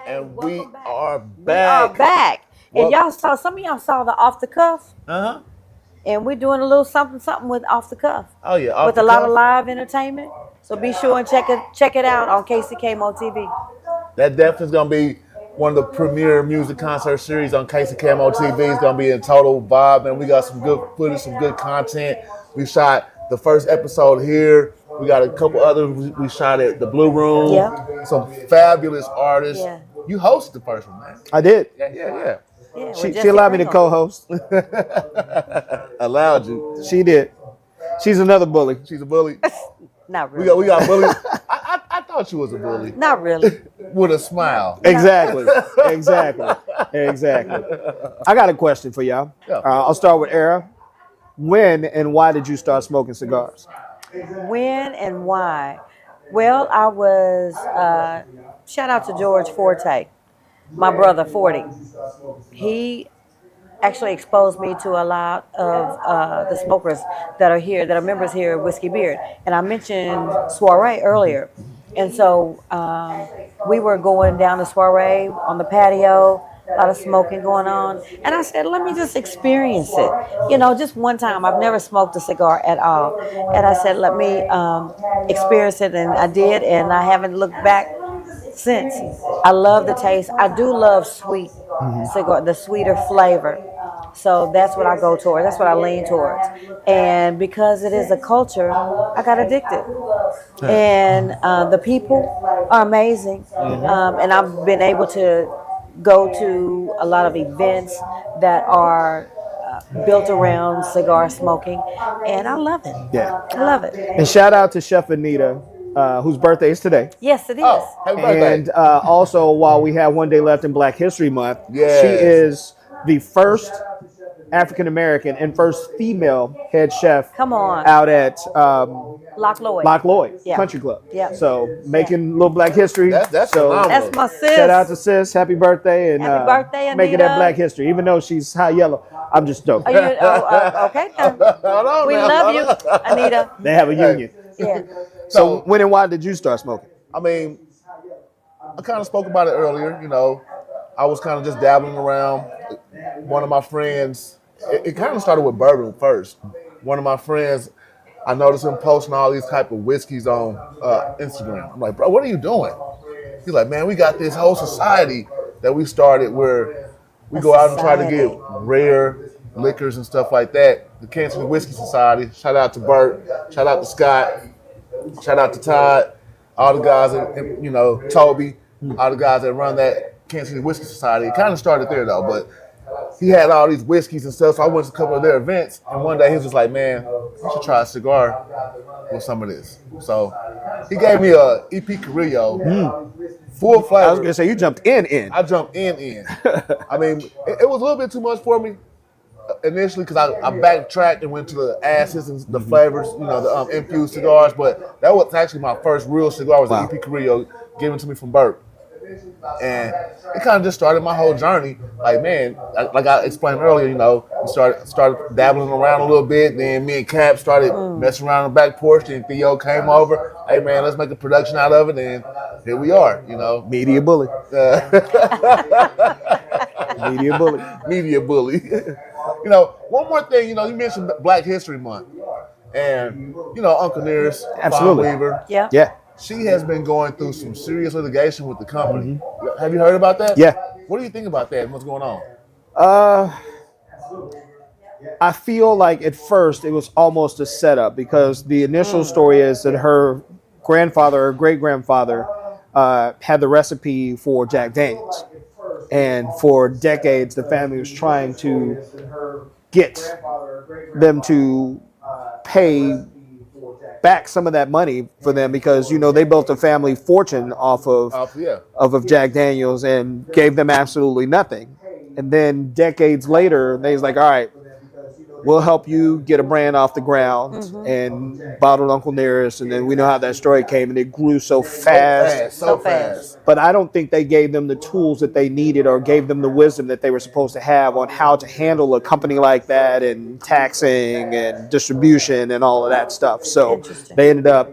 And we welcome back. are We are back. back. Well- And y'all saw, some of y'all saw the off the cuff. Uh-huh. And we're doing a little something with off the cuff. Oh yeah, off with the a lot cuff. of live entertainment. So be sure and check it out on KCKMO TV. That definitely is gonna be one of the premier music concert series on KCKMO TV. It's gonna be in total vibe, and we got some good footage, some good content. We shot the first episode here. We got a couple others we shot at the Blue Room. Yeah. Some fabulous artists. Yeah. You hosted the first one, man. I did. Yeah. Yeah, She with Jesse allowed me to Pringle. co-host. Allowed you. She did. She's another bully. She's a bully. Not really. We got bullies. I thought you was a bully. Not really. With a smile. Exactly. Exactly. I got a question for y'all. Yeah. I'll start with Ara. When and why did you start smoking cigars? When and why? Well, I was, shout out to George Forte, my brother 40. He actually exposed me to a lot of the smokers that are here, that are members here of Whiskey Beard. And I mentioned Soiree earlier. And so we were going down to Soiree on the patio, a lot of smoking going on. And I said, let me just experience it. You know, just one time. I've never smoked a cigar at all. And I said, let me experience it. And I did, and I haven't looked back since. I love the taste. I do love sweet cigar, the sweeter flavor. So that's what I go towards. That's what I lean towards. And because it is a culture, I got addicted. And the people are amazing. And I've been able to go to a lot of events that are built around cigar smoking. And I love it. Yeah. I love it. And shout out to Chef Anita, whose birthday is today. Yes, it is. Oh, happy birthday. And also, while we have one day left in Black History Month, Yes. she is the first African American and first female head chef Come on. out at Lock Lloyd. Lock Lloyd Yeah. Country Club. Yeah. So making a little Black history. That's so phenomenal. That's my sis. shout out to sis. Happy birthday. And Happy birthday, making that Anita. Black history. Even though she's high yellow, I'm just joking. Okay. Then. Hold on We now, love hold you, on. Anita. They have a union. Yeah. So when and why did you start smoking? I mean, I kind of spoke about it earlier. You know, I was kind of just dabbling around. One of my friends, it kind of started with bourbon first. One of my friends, I noticed him posting all these type of whiskeys on Instagram. I'm like, bro, what are you doing? He's like, man, we got this whole society that we started where we go out and try to get rare liquors and stuff like that. The Kansas City Whiskey Society. Shout out to Bert. Shout out to Scott. Shout out to Todd. All the guys, that, you know, Toby. All the guys that run that Kansas City Whiskey Society. It kind of started there though, but he had all these whiskeys and stuff. So I went to a couple of their events, and one day he was just like, "Man, you should try a cigar with some of this." So he gave me a EP Carrillo, full flavor. I was gonna say you jumped in. I jumped in. I mean, it was a little bit too much for me initially because I backtracked and went to the acids and the flavors, you know, the infused cigars. But that was actually my first real cigar. Was an EP Carrillo given to me from Bert. And it kind of just started my whole journey. Like, man, like I explained earlier, you know, we started dabbling around a little bit. Then me and Cap started messing around on the back porch. And Theo came over. Hey, man, let's make a production out of it. And here we are, you know. Media bully. Media bully. Media bully. You know, one more thing, you know, you mentioned Black History Month. And, you know, Uncle Nearest, Absolutely. Fawn Weaver. Yeah. Yeah. She has been going through some serious litigation with the company. Have you heard about that? Yeah. What do you think about that and what's going on? I feel like at first it was almost a setup because the initial story is that her grandfather or great-grandfather had the recipe for Jack Daniels. And for decades, the family was trying to get them to pay back some of that money for them because, you know, they built a family fortune off of Jack Daniels and gave them absolutely nothing. And then decades later, they was like, all right, we'll help you get a brand off the ground and bottled Uncle Nearest. And then we know how that story came and it grew so fast. So fast. But I don't think they gave them the tools that they needed or gave them the wisdom that they were supposed to have on how to handle a company like that and taxing and distribution and all of that stuff. So they ended up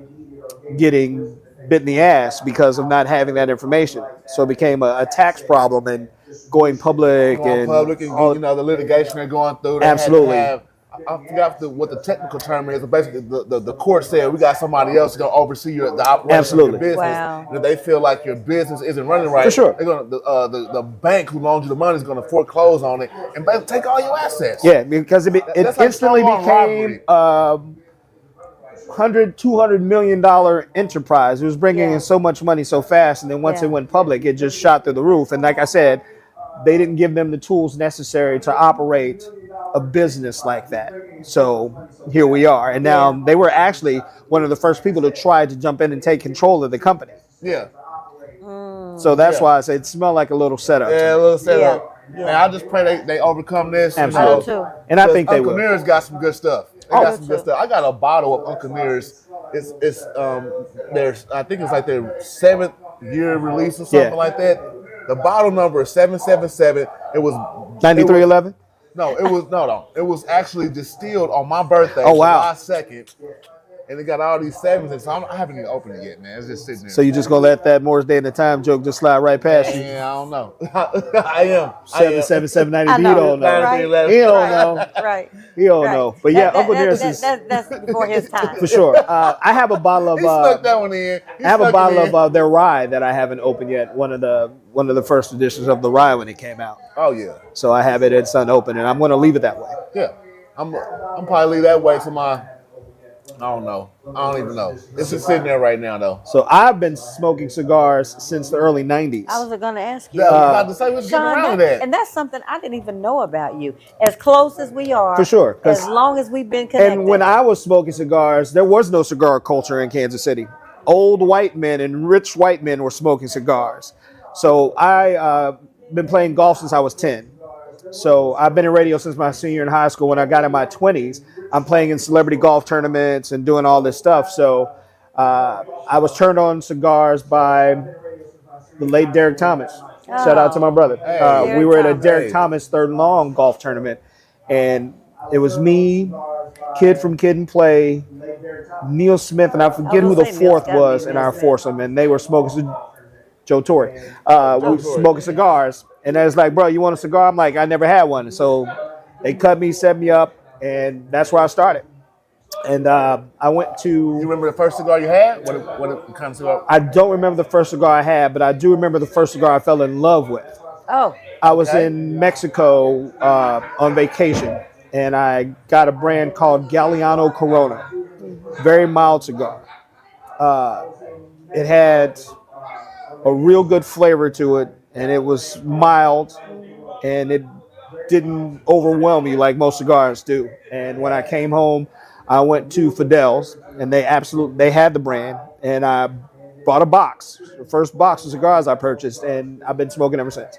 getting bit in the ass because of not having that information. So it became a tax problem and going public and you know, the litigation they're going through. They Absolutely. had to have, I forgot what the technical term is, but basically the court said we got somebody else going to oversee the operation Absolutely. of your business. Wow. And if they feel like your business isn't running right, For sure. they're going to the bank who loans you the money is going to foreclose on it and basically take all your assets. Yeah, because it That's like instantly strong-arm became $200 million enterprise. It was bringing in so much money so fast, and then once it went public, it just shot through the roof. And like I said, they didn't give them the tools necessary to operate a business like that. So here we are. And now they were actually one of the first people to try to jump in and take control of the company. Yeah. So that's why I say it smelled like a little setup. Yeah, a little setup. Yeah. And I just pray they overcome this. Absolutely. You know, And I think they Uncle will. Nearest got some good stuff. They got some good stuff. I got a bottle of Uncle Nearest. It's there's I think it's like their 7th year release or something like that. The bottle number is 777. It was 9311? No, it was no. It was actually distilled on my birthday, Oh, wow. July 2nd. And it got all these 7s, and so I haven't even opened it yet, man. It's just sitting there. So you just gonna let that Morris Day and the Time joke just slide right past you? Yeah, I don't know. I am. 77790. I He know, don't know. right? He don't know. Right. He don't Right. know. But yeah, Uncle That- Nearest is that's before his time. for sure. I have a bottle of. He snuck that one in. I have a bottle of their rye that I haven't opened yet. One of the first editions of the rye when it came out. Oh yeah. So I have it. It's unopened, and I'm going to leave it that way. Yeah. I'm probably leave that way to my. I don't know. I don't even know. It's just sitting there right now, though. So I've been smoking cigars since the early '90s. I was going to ask you. Yeah, I was about to say, what's getting Sean, around that? and that's something I didn't even know about you. As close as we are, For sure, 'cause- as long as we've been connected. And when I was smoking cigars, there was no cigar culture in Kansas City. Old white men and rich white men were smoking cigars. So I been playing golf since I was 10. So I've been in radio since my senior in high school. When I got in my 20s, I'm playing in celebrity golf tournaments and doing all this stuff. So I was turned on cigars by the late Derek Thomas. Shout out to my brother. We were at a Derek Thomas third and long golf tournament, and it was me, Kid from Kid and Play, Neil Smith, and I forget who the fourth was in our foursome, and they were smoking. Joe Torre. We smoking cigars, and I was like, bro, you want a cigar? I'm like, I never had one. So they cut me, set me up, and that's where I started. And I went to. You remember the first cigar you had? What kind of cigar? I don't remember the first cigar I had, but I do remember the first cigar I fell in love with. Oh. I was in Mexico on vacation, and I got a brand called Galliano Corona. Very mild cigar. It had a real good flavor to it, and it was mild, and it didn't overwhelm me like most cigars do. And when I came home, I went to Fidel's, and they had the brand, and I bought a box, the first box of cigars I purchased, and I've been smoking ever since.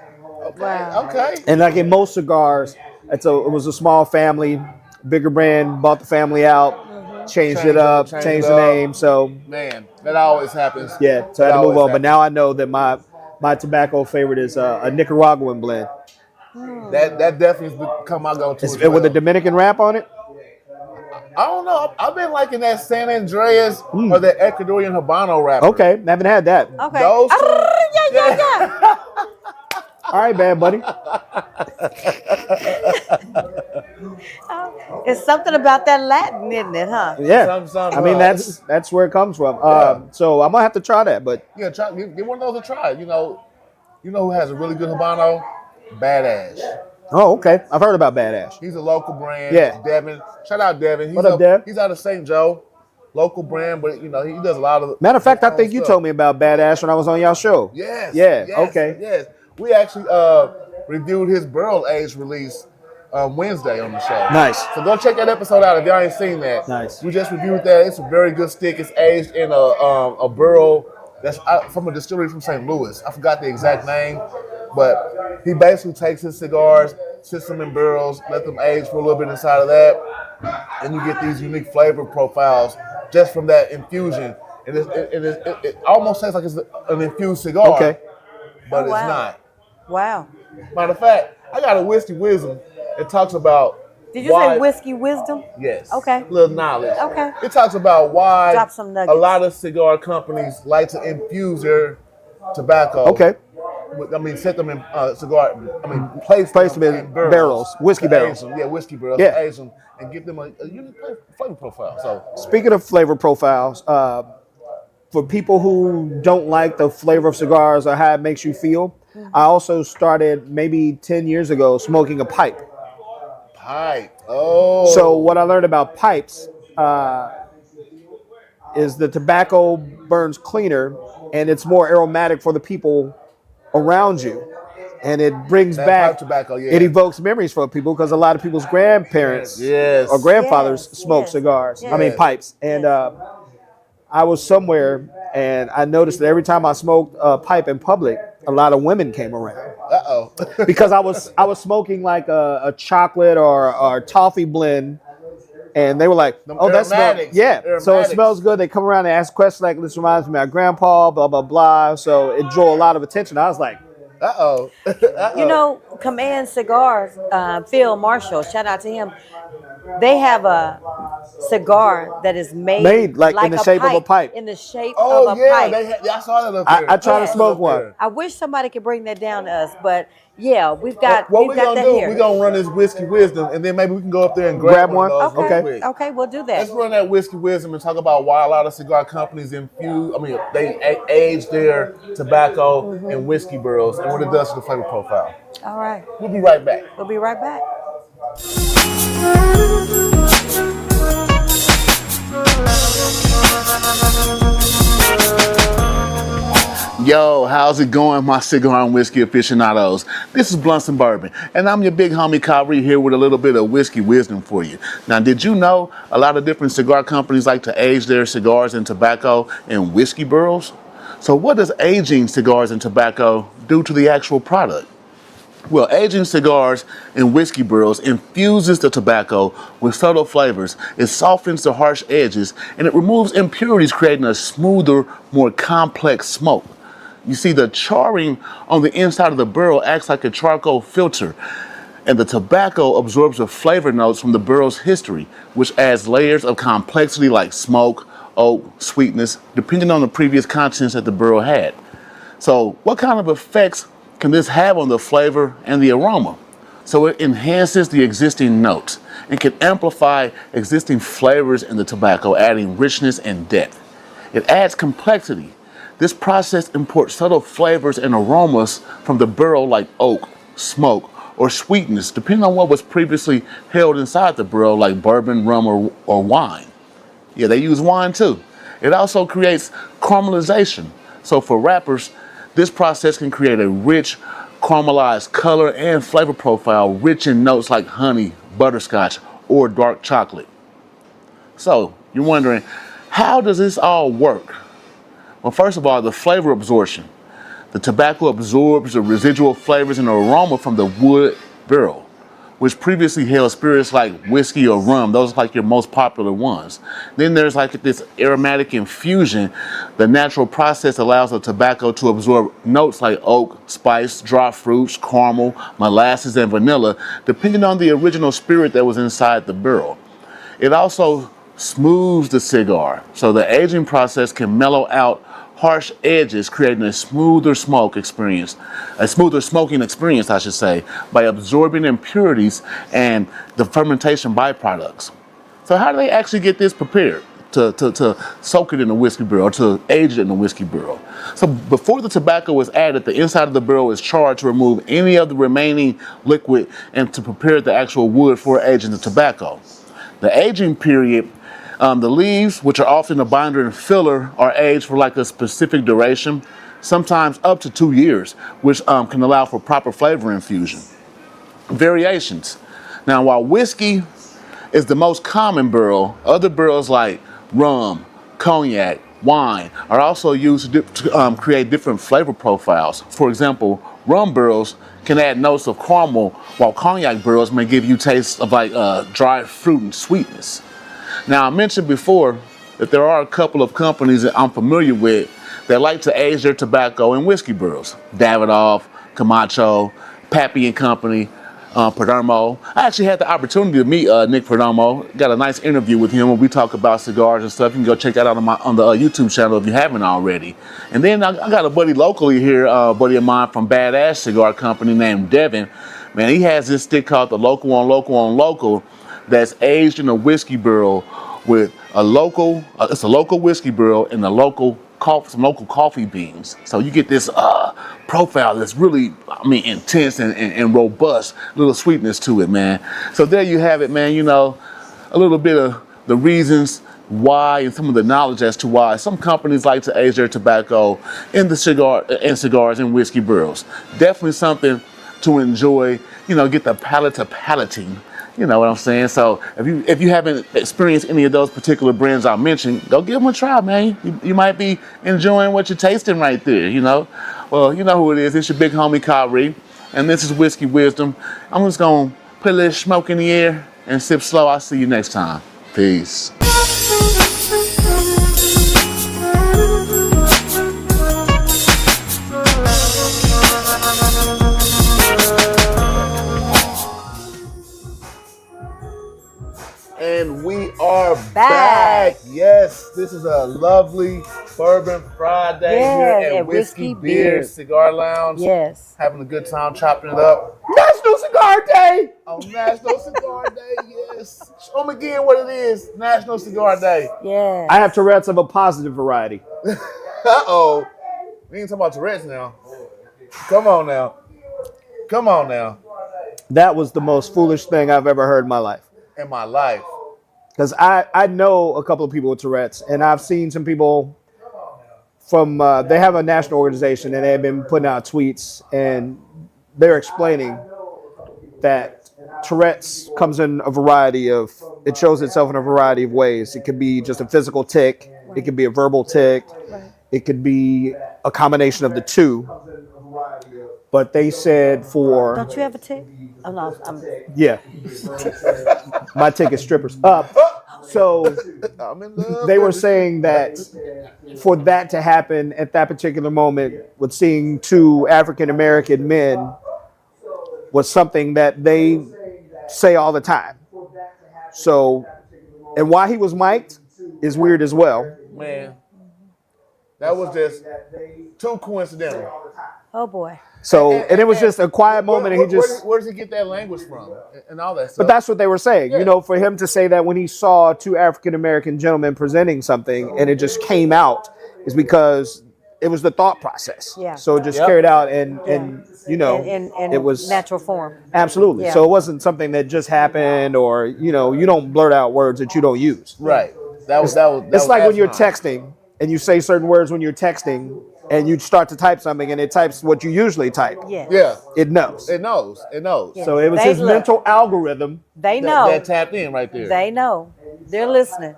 Wow. Okay. And like in most cigars, it was a small family, bigger brand, bought the family out, changed it up, changed the name. So man, that always happens. yeah, so I had to move on. But now I know that my tobacco favorite is a Nicaraguan blend. That definitely has become my go-to. It's with a Dominican wrap on it. I don't know. I've been liking that San Andreas or that Ecuadorian Habano wrapper. Okay, haven't had that. Okay. Those two, Yeah. All right, bad buddy. It's something about that Latin, isn't it, huh? Yeah, I mean that's where it comes from. So I'm gonna have to try that. But yeah, give one of those a try. You know who has a really good Habano? Badass. oh, okay, I've heard about Badass. He's a local brand. Yeah. Devin. Shout out Devin. What up, Dev? He's out of St. Joe. Local brand, but he does a lot of. Matter of fact, I think you told me about Badass when I was on y'all show. Yes. Yeah. Yes, Okay. Yes. We actually reviewed his barrel aged release Wednesday on the show. Nice. So go check that episode out if y'all ain't seen that. Nice. We just reviewed that. It's a very good stick. It's aged in a barrel that's from a distillery from St. Louis. I forgot the exact name, but he basically takes his cigars, sits them in barrels, let them age for a little bit inside of that, and you get these unique flavor profiles just from that infusion. And it almost tastes like it's an infused cigar. Okay. But Oh, wow. it's not. Wow. Matter of fact, I got a whiskey wisdom. It talks about. Did you say whiskey wisdom? Yes. Okay. Little knowledge. Okay. It talks about why Drop some a nuggets. lot of cigar companies like to infuse their tobacco. Okay. Set them in place them in barrels, whiskey to barrels. age them. Yeah, whiskey barrels. Yeah. To age them and give them a unique flavor profile. So Speaking of flavor profiles, for people who don't like the flavor of cigars or how it makes you feel, I also started maybe 10 years ago smoking a pipe. pipe. Oh. So what I learned about pipes is the tobacco burns cleaner and it's more aromatic for the people around you. And it brings That back, pipe tobacco, yeah. it evokes memories for people because a lot of people's grandparents Yes. or grandfathers Yes, smoke yes, cigars. yes. I mean pipes. And I was somewhere and I noticed that every time I smoked a pipe in public, a lot of women came around Uh-oh. because I was smoking like a chocolate or toffee blend, and they were like, Them "Oh, that smells aromatics. yeah." So it Aromatics. smells good. They come around and ask questions like, "This reminds me of my grandpa." Blah blah blah. So it drew a lot of attention. I was like, Uh-oh. You know, Command Cigars, Phil Marshall, shout out to him. They have a cigar that is made like in the shape of a pipe. In the shape Oh of a yeah, pipe. I saw that up there. I try to Yeah. smoke one. I wish somebody could bring that down to us, but yeah, we've got What we've we got gonna that do? here. We gonna run this whiskey wisdom, and then maybe we can go up there and grab one of those real Okay, quick. okay, we'll do that. Let's run that whiskey wisdom and talk about why a lot of cigar companies they age their tobacco in whiskey barrels and what it does to the flavor profile. All right, We'll be right back. we'll be right back. Yo, how's it going, my cigar and whiskey aficionados? This is Blunts and Bourbon, and I'm your big homie Kaiyrie here with a little bit of whiskey wisdom for you. Now, did you know a lot of different cigar companies like to age their cigars and tobacco in whiskey barrels? So what does aging cigars and tobacco do to the actual product? Well, aging cigars in whiskey barrels infuses the tobacco with subtle flavors. It softens the harsh edges, and it removes impurities, creating a smoother, more complex smoke. You see, the charring on the inside of the barrel acts like a charcoal filter, and the tobacco absorbs the flavor notes from the barrel's history, which adds layers of complexity like smoke, oak, sweetness, depending on the previous contents that the barrel had. So what kind of effects can this have on the flavor and the aroma? So it enhances the existing notes and can amplify existing flavors in the tobacco, adding richness and depth. It adds complexity. This process imports subtle flavors and aromas from the barrel like oak, smoke, or sweetness, depending on what was previously held inside the barrel like bourbon, rum, or wine. Yeah, they use wine too. It also creates caramelization. So for wrappers, this process can create a rich, caramelized color and flavor profile, rich in notes like honey, butterscotch, or dark chocolate. So you're wondering, how does this all work? Well, first of all, the flavor absorption. The tobacco absorbs the residual flavors and aroma from the wood barrel, which previously held spirits like whiskey or rum. Those are like your most popular ones. Then there's like this aromatic infusion. The natural process allows the tobacco to absorb notes like oak, spice, dry fruits, caramel, molasses, and vanilla, depending on the original spirit that was inside the barrel. It also smooths the cigar, so the aging process can mellow out harsh edges, creating a smoother smoking experience, I should say, by absorbing impurities and the fermentation byproducts. So how do they actually get this prepared to soak it in a whiskey barrel, to age it in a whiskey barrel? So before the tobacco is added, the inside of the barrel is charred to remove any of the remaining liquid and to prepare the actual wood for aging the tobacco. The aging period, the leaves, which are often a binder and filler, are aged for like a specific duration, sometimes up to 2 years, which can allow for proper flavor infusion. Variations. Now, while whiskey is the most common barrel, other barrels like rum, cognac, wine are also used to create different flavor profiles. For example, rum barrels can add notes of caramel, while cognac barrels may give you tastes of like dried fruit and sweetness. Now, I mentioned before that there are a couple of companies that I'm familiar with that like to age their tobacco in whiskey barrels. Davidoff, Camacho, Pappy and Company, Perdomo. I actually had the opportunity to meet Nick Perdomo. Got a nice interview with him where we talk about cigars and stuff. You can go check that out on the YouTube channel if you haven't already. And then I got a buddy locally here, a buddy of mine from Badass Cigar Company named Devin. Man, he has this stick called the Local on Local on Local that's aged in a whiskey barrel with it's a local whiskey barrel and some local coffee beans. So you get this profile that's really, intense and robust, little sweetness to it, man. So there you have it, man. You know, a little bit of the reasons why and some of the knowledge as to why some companies like to age their tobacco in the cigars and whiskey barrels. Definitely something to enjoy, get the palate to palating. You know what I'm saying? So if you haven't experienced any of those particular brands I mentioned, go give them a try, man. You might be enjoying what you're tasting right there, Well, you know who it is. It's your big homie Kaiyrie, and this is Whiskey Wisdom. I'm just going to put a little smoke in the air and sip slow. I'll see you next time. Peace. are back. Yes, this is a lovely Bourbon Friday Yes, here at at Whiskey Whiskey Beer Beer. Cigar Lounge. Yes. Having a good time chopping it up. National Cigar Day. On National Cigar Day, yes. Show them again what it is. National Cigar Day. Yes. I have Tourette's of a positive variety. Uh-oh. We ain't talking about Tourette's now. Come on now. Come on now. That was the most foolish thing I've ever heard in my life. In my life. Because I know a couple of people with Tourette's, and I've seen some people from, they have a national organization, and they've been putting out tweets, and they're explaining that Tourette's comes in a variety of, it shows itself in a variety of ways. It could be just a physical tic. It could be a verbal tic. It could be a combination of the two. But they said for... Don't you have a tick? Oh, no, Yeah. My tic is strippers up. So I'm in love. they were saying that for that to happen at that particular moment with seeing two African-American men was something that they say all the time. So, and why he was mic'd is weird as well. Man, that was just too coincidental. Oh, boy. So, and it was just a quiet moment, and he just... Where does he get that language from and all that stuff? But that's what they were saying. Yeah. You know, for him to say that when he saw two African-American gentlemen presenting something and it just came out is because it was the thought process. Yeah. So it just carried out and you know, In it was natural form. absolutely. Yeah. So it wasn't something that just happened or, you know, you don't blurt out words that you don't use. Right. It's like when you're texting and you say certain words when you're texting and you start to type something and it types what you usually type. Yes. Yeah. It knows. It knows. It knows. Yeah. So it was They his look. mental algorithm. They know. That tapped in right there. They know. They're listening.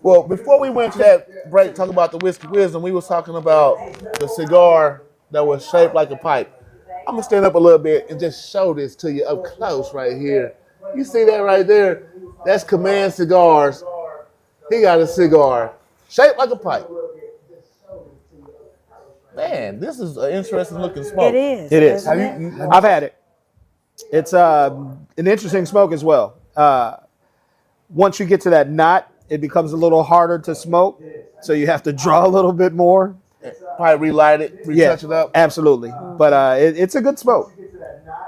Well, before we went to that break, talking about the whiskey wisdom, we was talking about the cigar that was shaped like a pipe. I'm gonna stand up a little bit and just show this to you up close right here. You see that right there? That's Command Cigars. He got a cigar shaped like a pipe. Man, this is an interesting looking smoke. It is. It is. Isn't it? I've had it. It's an interesting smoke as well. Once you get to that knot, it becomes a little harder to smoke, so you have to draw a little bit more. Probably relight it, retouch it up. Absolutely. But it's a good smoke.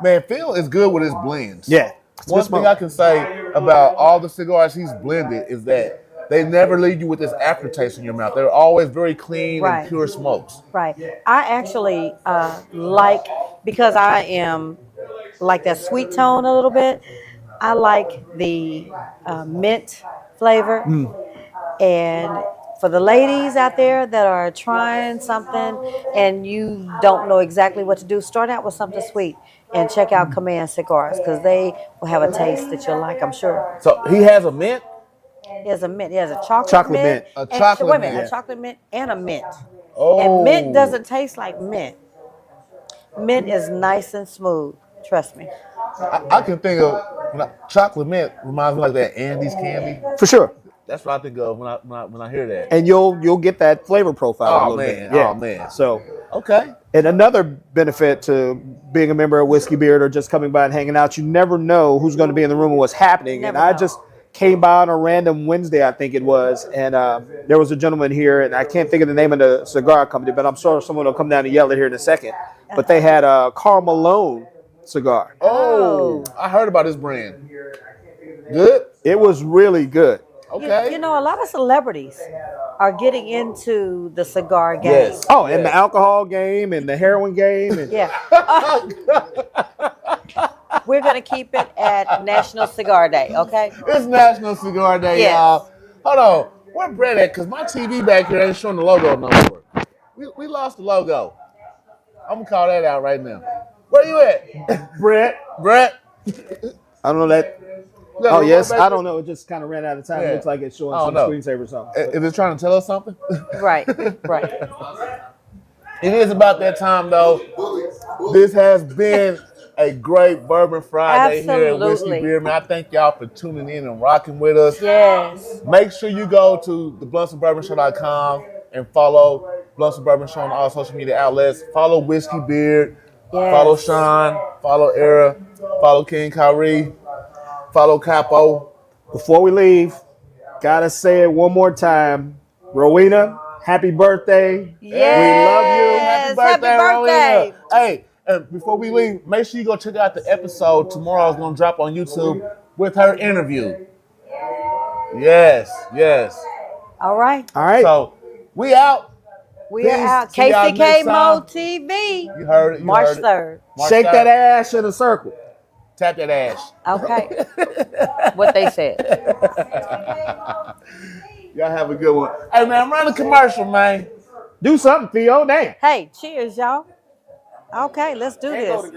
Man, Phil is good with his blends. Yeah. It's One good thing smoke. I can say about all the cigars he's blended is that they never leave you with this aftertaste in your mouth. They're always very clean Right. and pure smokes. Right. I actually like, because I am like that sweet tone a little bit, I like the mint flavor. And for the ladies out there that are trying something and you don't know exactly what to do, start out with something sweet and check out Command Cigars because they will have a taste that you'll like, I'm sure. So he has a mint. He has a mint. He has a chocolate Chocolate mint. mint. A and- chocolate wait a minute, mint. a chocolate mint and a mint. Oh. And mint doesn't taste like mint. Mint is nice and smooth. Trust me. I can think of chocolate mint reminds me like that Andes candy. For sure. That's what I think of when I hear that. And you'll get that flavor profile a Oh, little man. bit. Yeah. Oh, man. So, Okay. and another benefit to being a member of Whiskey Beard or just coming by and hanging out, you never know who's going to be in the room and what's happening. Never and I know. just came by on a random Wednesday, I think it was, and there was a gentleman here, and I can't think of the name of the cigar company, but I'm sure someone will come down and yell it here in a second. But they had a Karl Malone cigar. Oh, I heard about this brand. Good. It was really good. Okay. You know, a lot of celebrities are getting into the cigar game. Yes. Oh, and the alcohol game and the heroin game. And Yeah. We're going to keep it at National Cigar Day, okay? It's National Cigar Day, Yes. y'all. Hold on. Where Brett at? Because my TV back here ain't showing the logo no more. We lost the logo. I'm going to call that out right now. Where you at? Brett. Brett? I don't know that. You got Oh, a yes. remote back I don't know. It just kind of ran out of time. Yeah. It looks like it's showing I don't some know. screensaver or something. there? Is it trying to tell us something? Right, right. It is about that time, though. This has been a great Bourbon Friday here at Whiskey Absolutely. Beer. Man, I thank y'all for tuning in and rocking with us. Yes. Make sure you go to thebluntsandsbourbonshow.com and follow Blunts and Bourbon Show on all social media outlets. Follow Whiskey Beard. Yes. Follow Sean. Follow Ara. Follow King Kaiyrie. Follow Capo. Before we leave, Gotta say it one more time. Rowena, happy birthday. Yes, We love you. happy birthday. Rowena. Hey, and before we leave, make sure you go check out the episode tomorrow. It's gonna drop on YouTube with her interview. Yes. All right. All right. So we out. We are Peace. out. See y'all KCK next time. Mo TV. You heard it. March heard it. 3rd. March Shake 3rd. that ass in a circle. Tap that ass. Okay. What they said. Y'all have a good one. Hey man, run the commercial, man. Do something, Theo. Damn. Hey, cheers, y'all. Okay, let's do this.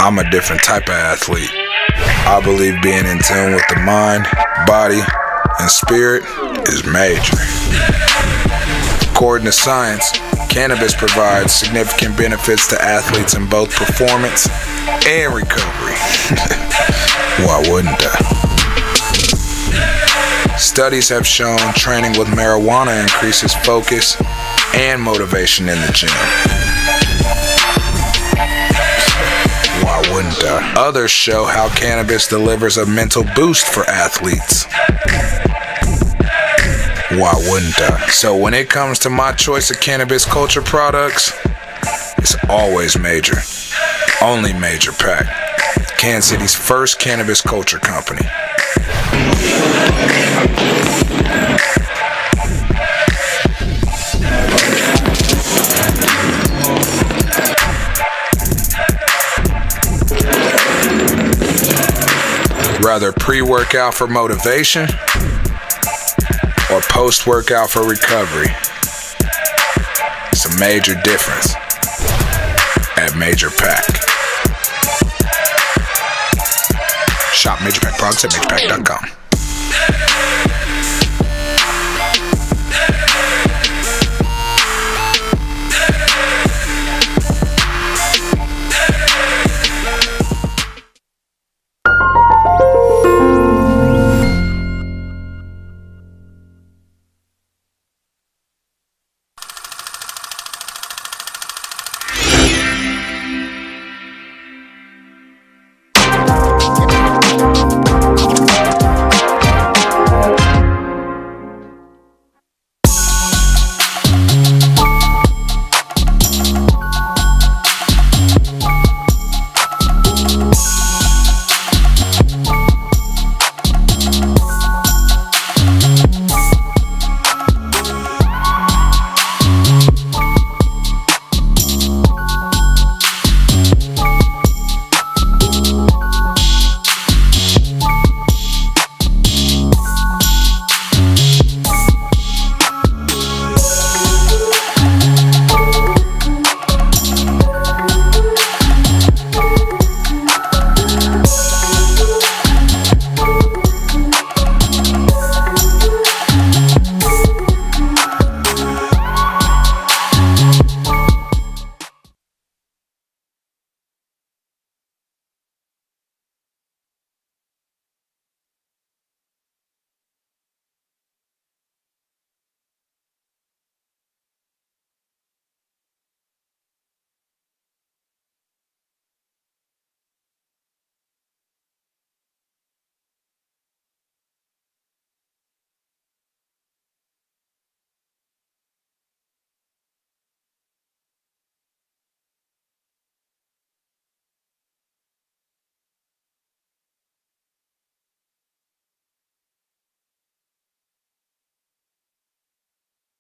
I'm a different type of athlete. I believe being in tune with the mind, body, and spirit is major. According to science, cannabis provides significant benefits to athletes in both performance and recovery. Why wouldn't I? Studies have shown training with marijuana increases focus and motivation in the gym. Why wouldn't I? Others show how cannabis delivers a mental boost for athletes. Why wouldn't I? So when it comes to my choice of cannabis culture products, it's always major. Only Major Pack. Kansas City's first cannabis culture company. Rather pre-workout for motivation or post-workout for recovery. It's a major difference at Major Pack. Shop Major Pack products at majorpack.com.